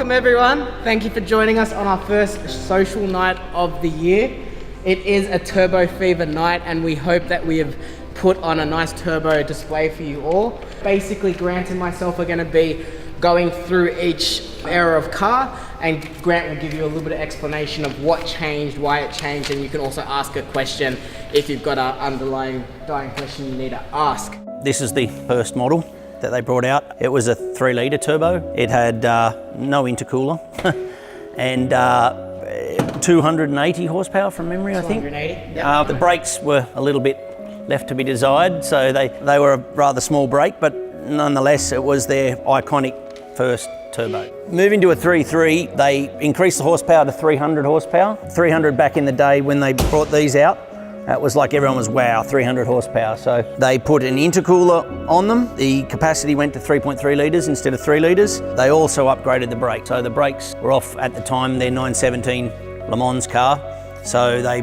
Welcome everyone. Thank you for joining us on our first social night of the year. It is a Turbo Fever night and we hope that we have put on a nice turbo display for you all. Basically, Grant and myself are going to be going through each era of car, and Grant will give you a little bit of explanation of what changed, why it changed, and you can also ask a question if you've got an underlying question you need to ask. This is the first model that they brought out. It was a 3-litre turbo. It had no intercooler and 280 horsepower from memory, I think. 280? Yep. The brakes were a little bit left to be desired, so they were a rather small brake, but nonetheless it was their iconic first turbo. Moving to a 3.3, they increased the horsepower to 300 horsepower. 300 back in the day when they brought these out, that was like everyone was, wow, 300 horsepower. So they put an intercooler on them. The capacity went to 3.3 litres instead of 3 litres. They also upgraded the brakes. So the brakes were off at the time their 917 Le Mans car. So they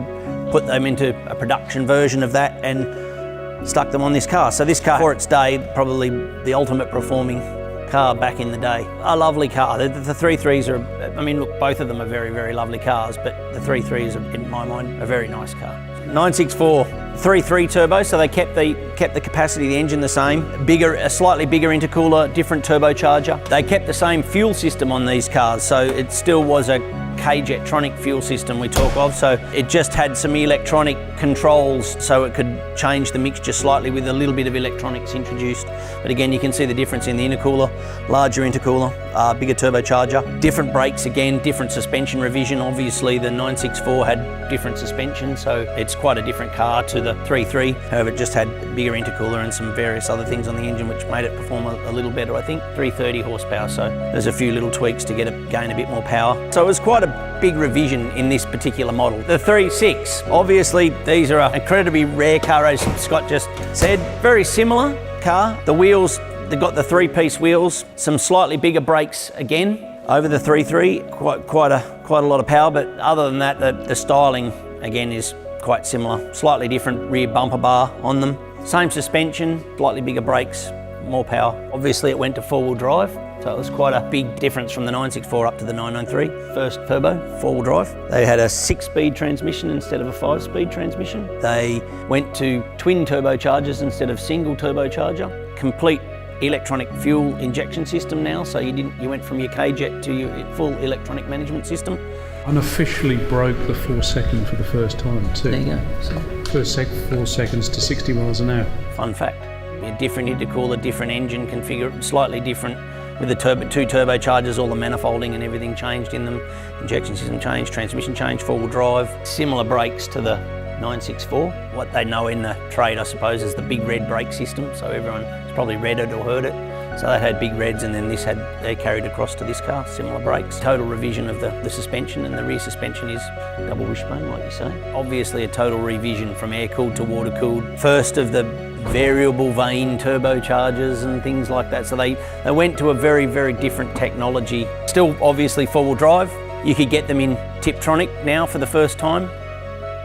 put them into a production version of that and stuck them on this car. So this car, for its day, probably the ultimate performing car back in the day. A lovely car. The 3.3s are, I mean, look, both of them are very, very lovely cars, but the 3.3 is, in my mind, a very nice car. 964 3.3 turbo, so they kept the capacity of the engine the same. A slightly bigger intercooler, different turbocharger. They kept the same fuel system on these cars, so it still was a K-Jetronic fuel system we talk of, so it just had some electronic controls so it could change the mixture slightly with a little bit of electronics introduced. But again, you can see the difference in the intercooler, larger intercooler, bigger turbocharger. Different brakes again, different suspension revision. Obviously the 964 had different suspension, so it's quite a different car to the 3.3. However, it just had bigger intercooler and some various other things on the engine which made it perform a little better, I think. 330 horsepower, so there's a few little tweaks to gain a bit more power. So it was quite a big revision in this particular model. The 3.6, obviously these are an incredibly rare car, as Scott just said. Very similar car. The wheels, they've got the 3-piece wheels, some slightly bigger brakes again over the 3.3, quite a lot of power, but other than that, the styling again is quite similar. Slightly different rear bumper bar on them. Same suspension, slightly bigger brakes, more power. Obviously it went to 4-wheel drive, so it was quite a big difference from the 964 up to the 993. First turbo, 4-wheel drive. They had a 6-speed transmission instead of a 5-speed transmission. They went to twin turbochargers instead of single turbocharger. Complete electronic fuel injection system now, so you went from your K-Jet to your full electronic management system. Unofficially broke the 4-second for the first time too. There you go. So, first 4 seconds to 60 miles an hour. Fun fact. A different intercooler, different engine configured, slightly different with the two turbochargers, all the manifolding and everything changed in them. Injection system changed, transmission changed, 4-wheel drive. Similar brakes to the 964. What they know in the trade, I suppose, is the big red brake system. So everyone has probably read it or heard it. So they had big reds, and then they carried across to this car, similar brakes. Total revision of the suspension, and the rear suspension is double wishbone, like you say. Obviously a total revision from air-cooled to water-cooled. First of the variable vane turbochargers and things like that. So they went to a very, very different technology. Still obviously 4-wheel drive. You could get them in Tiptronic now for the first time.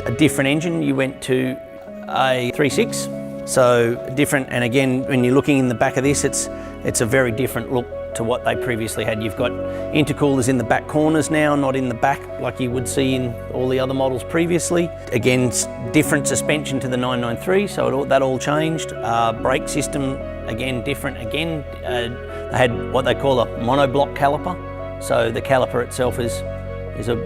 A different engine, you went to a 3.6. So different, and again, when you're looking in the back of this, it's a very different look to what they previously had. You've got intercoolers in the back corners now, not in the back like you would see in all the other models previously. Again, different suspension to the 993, so that all changed. Brake system, again, different. Again, they had what they call a monoblock caliper. So the caliper itself is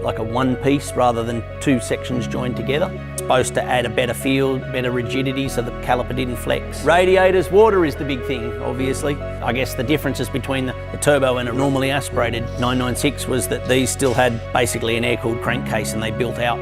like a one piece rather than 2 sections joined together. It's supposed to add a better feel, better rigidity, so the caliper didn't flex. Radiators, water is the big thing, obviously. I guess the differences between the turbo and a normally aspirated 996 was that these still had basically an air-cooled crankcase, and they built out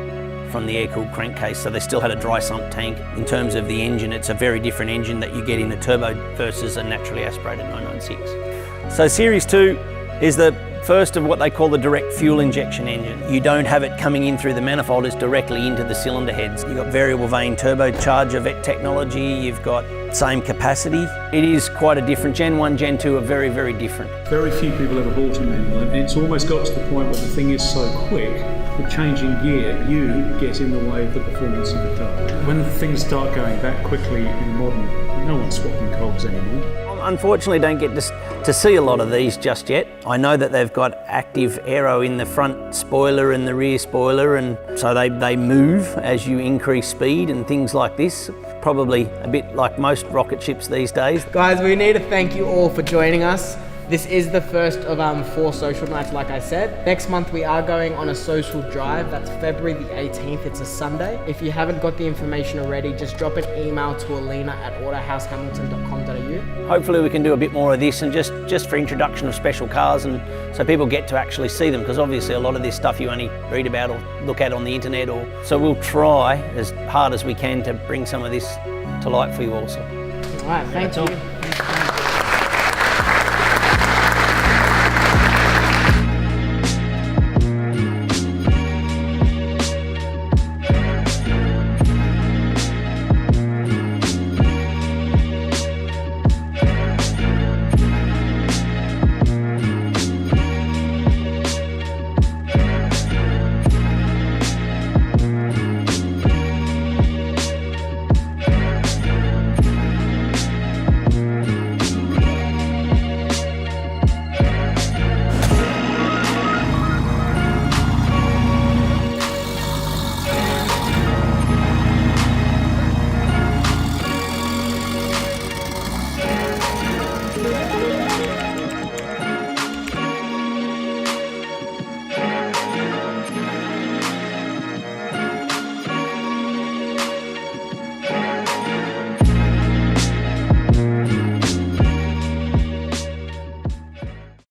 from the air-cooled crankcase, so they still had a dry sump tank. In terms of the engine, it's a very different engine that you get in a turbo versus a naturally aspirated 996. So Series 2 is the first of what they call the direct fuel injection engine. You don't have it coming in through the manifold, it's directly into the cylinder heads. You've got variable vane turbocharger technology, you've got same capacity. It is quite a different. Gen 1, Gen 2 are very, very different. Very few people ever bought a manual, and it's almost got to the point where the thing is so quick, the changing gear, you get in the way of the performance of the car. When things start going back quickly in modern, no one's swapping cogs anymore. unfortunately don't get to see a lot of these just yet. I know that they've got active aero in the front spoiler and the rear spoiler, and so they move as you increase speed and things like this. Probably a bit like most rocket ships these days. Guys, we need to thank you all for joining us. This is the first of 4 social nights, like I said. Next month we are going on a social drive. That's February the 18th. It's a Sunday. If you haven't got the information already, just drop an email to Alina at autohaushamilton.com.au. Hopefully we can do a bit more of this, and just for introduction of special cars, and so people get to actually see them, because obviously a lot of this stuff you only read about or look at on the internet. So we'll try as hard as we can to bring some of this to light for you also. All right, thank you.